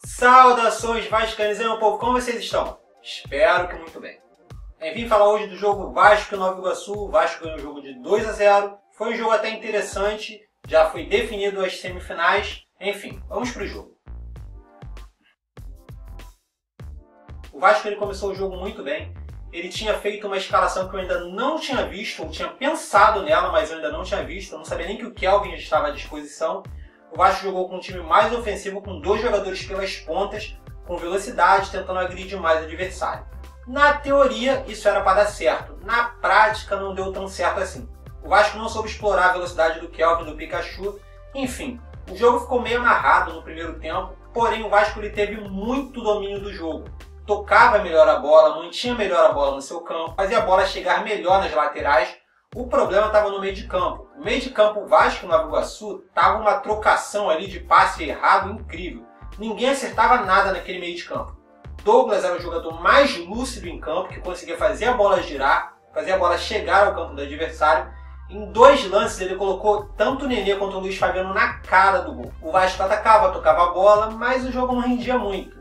Saudações vascaínos, meu povo, como vocês estão? Espero que muito bem. Vim falar hoje do jogo Vasco e Nova Iguaçu. O Vasco ganhou o jogo de 2-0. Foi um jogo até interessante, já foi definido as semifinais. Enfim, vamos para o jogo. O Vasco ele começou o jogo muito bem. Ele tinha feito uma escalação que eu ainda não tinha visto, ou tinha pensado nela, mas eu ainda não tinha visto. Eu não sabia nem que o Kelvin já estava à disposição. O Vasco jogou com um time mais ofensivo, com 2 jogadores pelas pontas, com velocidade, tentando agredir mais o adversário. Na teoria, isso era para dar certo. Na prática, não deu tão certo assim. O Vasco não soube explorar a velocidade do Kelvin, do Pikachu. Enfim, o jogo ficou meio amarrado no primeiro tempo, porém o Vasco ele teve muito domínio do jogo. Tocava melhor a bola, mantinha melhor a bola no seu campo, fazia a bola chegar melhor nas laterais. O problema estava no meio de campo. No meio de campo, o Vasco e Nova Iguaçu estava uma trocação ali de passe errado incrível. Ninguém acertava nada naquele meio de campo. Douglas era o jogador mais lúcido em campo, que conseguia fazer a bola girar, fazer a bola chegar ao campo do adversário. Em 2 lances ele colocou tanto o Nenê quanto o Luiz Fabiano na cara do gol. O Vasco atacava, tocava a bola, mas o jogo não rendia muito.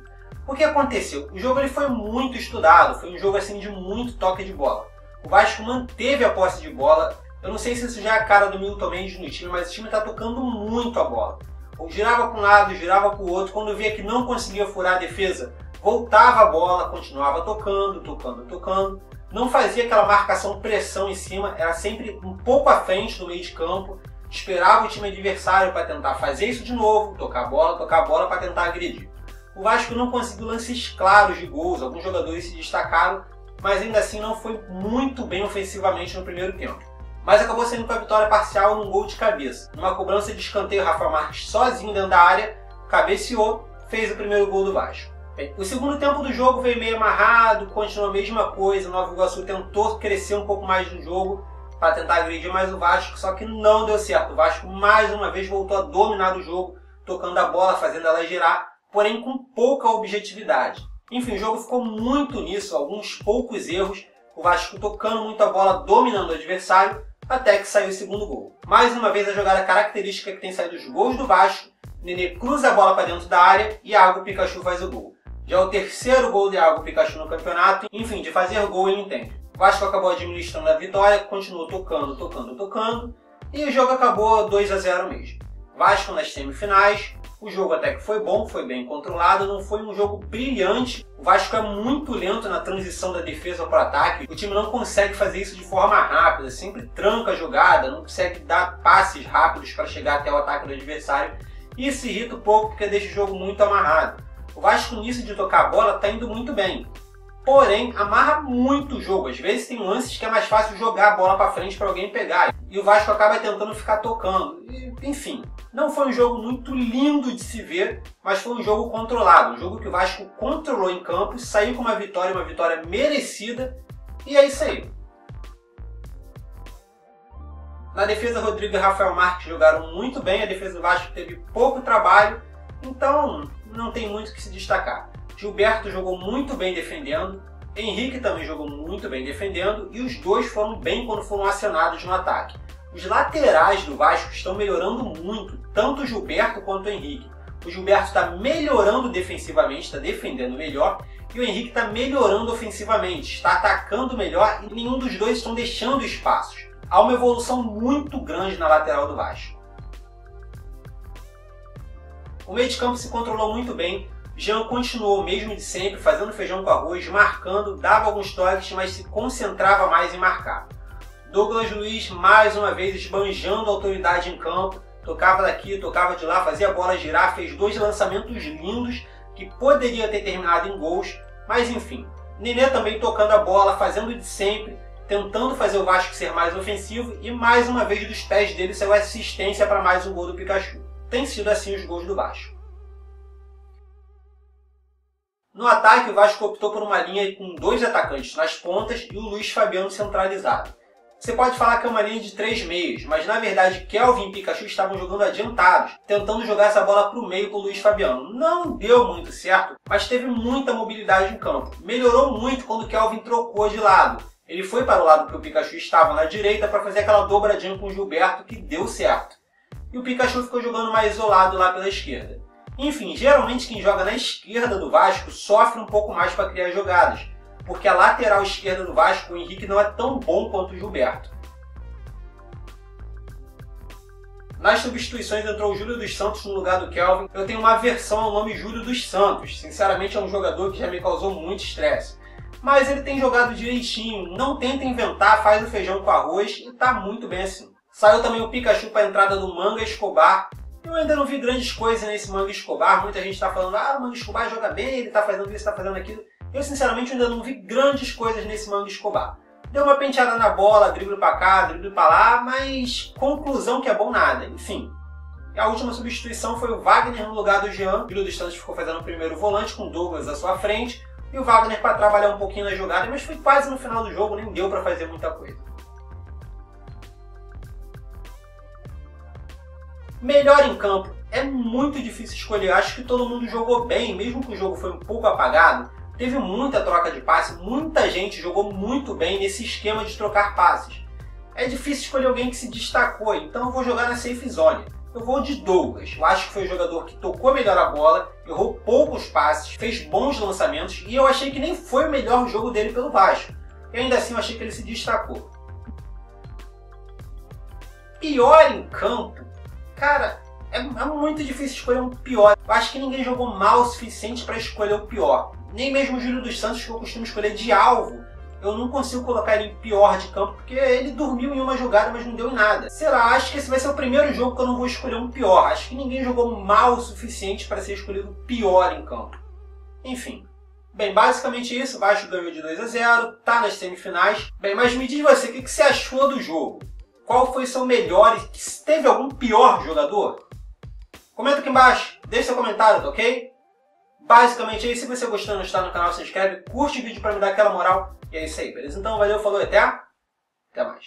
O que aconteceu? O jogo ele foi muito estudado, foi um jogo assim de muito toque de bola. O Vasco manteve a posse de bola. Eu não sei se isso já é a cara do Milton Mendes no time, mas o time está tocando muito a bola. Girava para um lado, girava para o outro. Quando via que não conseguia furar a defesa, voltava a bola, continuava tocando. Não fazia aquela marcação pressão em cima, era sempre um pouco à frente do meio de campo. Esperava o time adversário para tentar fazer isso de novo, tocar a bola para tentar agredir. O Vasco não conseguiu lances claros de gols, alguns jogadores se destacaram, mas ainda assim não foi muito bem ofensivamente no primeiro tempo. Mas acabou saindo com a vitória parcial num gol de cabeça. Numa cobrança de escanteio, Rafael Marques sozinho dentro da área, cabeceou, fez o primeiro gol do Vasco. Bem, o segundo tempo do jogo veio meio amarrado, continuou a mesma coisa. O Nova Iguaçu tentou crescer um pouco mais no jogo para tentar agredir mais o Vasco, só que não deu certo. O Vasco mais uma vez voltou a dominar o jogo, tocando a bola, fazendo ela girar, porém com pouca objetividade. Enfim, o jogo ficou muito nisso, alguns poucos erros, o Vasco tocando muito a bola, dominando o adversário, até que saiu o segundo gol. Mais uma vez a jogada característica que tem saído dos gols do Vasco, Nenê cruza a bola para dentro da área e Iago Pikachu faz o gol. Já é o terceiro gol de Iago Pikachu no campeonato, enfim, de fazer gol ele entende. O Vasco acabou administrando a vitória, continuou tocando, e o jogo acabou 2-0 mesmo. Vasco nas semifinais. O jogo até que foi bom, foi bem controlado, não foi um jogo brilhante. O Vasco é muito lento na transição da defesa para o ataque. O time não consegue fazer isso de forma rápida, sempre tranca a jogada, não consegue dar passes rápidos para chegar até o ataque do adversário. E isso irrita um pouco porque deixa o jogo muito amarrado. O Vasco nisso de tocar a bola está indo muito bem. Porém, amarra muito o jogo. Às vezes tem lances que é mais fácil jogar a bola para frente para alguém pegar. E o Vasco acaba tentando ficar tocando. Enfim, não foi um jogo muito lindo de se ver, mas foi um jogo controlado. Um jogo que o Vasco controlou em campo, saiu com uma vitória merecida. E é isso aí. Na defesa, Rodrigo e Rafael Marques jogaram muito bem. A defesa do Vasco teve pouco trabalho, então não tem muito o que se destacar. Gilberto jogou muito bem defendendo, Henrique também jogou muito bem defendendo e os dois foram bem quando foram acionados no ataque. Os laterais do Vasco estão melhorando muito, tanto o Gilberto quanto o Henrique. O Gilberto está melhorando defensivamente, está defendendo melhor, e o Henrique está melhorando ofensivamente, está atacando melhor e nenhum dos dois estão deixando espaços. Há uma evolução muito grande na lateral do Vasco. O meio de campo se controlou muito bem. Jean continuou o mesmo de sempre, fazendo feijão com arroz, marcando, dava alguns toques, mas se concentrava mais em marcar. Douglas Luiz, mais uma vez, esbanjando a autoridade em campo, tocava daqui, tocava de lá, fazia a bola girar, fez 2 lançamentos lindos, que poderia ter terminado em gols, mas enfim. Nenê também tocando a bola, fazendo de sempre, tentando fazer o Vasco ser mais ofensivo, e mais uma vez dos pés dele saiu assistência para mais um gol do Pikachu. Tem sido assim os gols do Vasco. No ataque, o Vasco optou por uma linha com 2 atacantes nas pontas e o Luiz Fabiano centralizado. Você pode falar que é uma linha de 3 meios, mas na verdade Kelvin e Pikachu estavam jogando adiantados, tentando jogar essa bola para o meio com o Luiz Fabiano. Não deu muito certo, mas teve muita mobilidade em campo. Melhorou muito quando o Kelvin trocou de lado. Ele foi para o lado que o Pikachu estava na direita para fazer aquela dobradinha com o Gilberto que deu certo. E o Pikachu ficou jogando mais isolado lá pela esquerda. Enfim, geralmente quem joga na esquerda do Vasco sofre um pouco mais para criar jogadas, porque a lateral esquerda do Vasco, o Henrique, não é tão bom quanto o Gilberto. Nas substituições entrou o Júlio dos Santos no lugar do Kelvin. Eu tenho uma aversão ao nome Júlio dos Santos. Sinceramente, é um jogador que já me causou muito estresse. Mas ele tem jogado direitinho, não tenta inventar, faz o feijão com arroz e tá muito bem assim. Saiu também o Pikachu para a entrada do Manga Escobar. Eu ainda não vi grandes coisas nesse Manga Escobar. Muita gente está falando, o Manga Escobar joga bem, ele está fazendo isso, está fazendo aquilo. Eu, sinceramente, ainda não vi grandes coisas nesse Manga Escobar. Deu uma penteada na bola, drible pra cá, drible pra lá, mas conclusão que é bom nada, enfim. E a última substituição foi o Wagner no lugar do Jean. O Júlio dos Santos ficou fazendo o primeiro volante com o Douglas à sua frente. E o Wagner para trabalhar um pouquinho na jogada, mas foi quase no final do jogo, nem deu para fazer muita coisa. Melhor em campo. É muito difícil escolher, acho que todo mundo jogou bem, mesmo que o jogo foi um pouco apagado. Teve muita troca de passe, muita gente jogou muito bem nesse esquema de trocar passes. É difícil escolher alguém que se destacou, então eu vou jogar na safe zone. Eu vou de Douglas, eu acho que foi o jogador que tocou melhor a bola, errou poucos passes, fez bons lançamentos e eu achei que nem foi o melhor jogo dele pelo Vasco. E ainda assim eu achei que ele se destacou. Pior em campo? Cara, é muito difícil escolher um pior. Eu acho que ninguém jogou mal o suficiente para escolher o pior. Nem mesmo o Júlio dos Santos, que eu costumo escolher de alvo, eu não consigo colocar ele em pior de campo, porque ele dormiu em uma jogada, mas não deu em nada. Sei lá, acho que esse vai ser o primeiro jogo que eu não vou escolher um pior. Acho que ninguém jogou mal o suficiente para ser escolhido pior em campo. Enfim. Bem, basicamente isso. O Vasco ganhou de 2-0, tá nas semifinais. Bem, mas me diz você, o que você achou do jogo? Qual foi seu melhor e teve algum pior jogador? Comenta aqui embaixo, deixa seu comentário, tá ok? Basicamente é isso. Se você gostou e não está no canal, se inscreve, curte o vídeo para me dar aquela moral. E é isso aí, beleza? Então valeu, falou e até mais.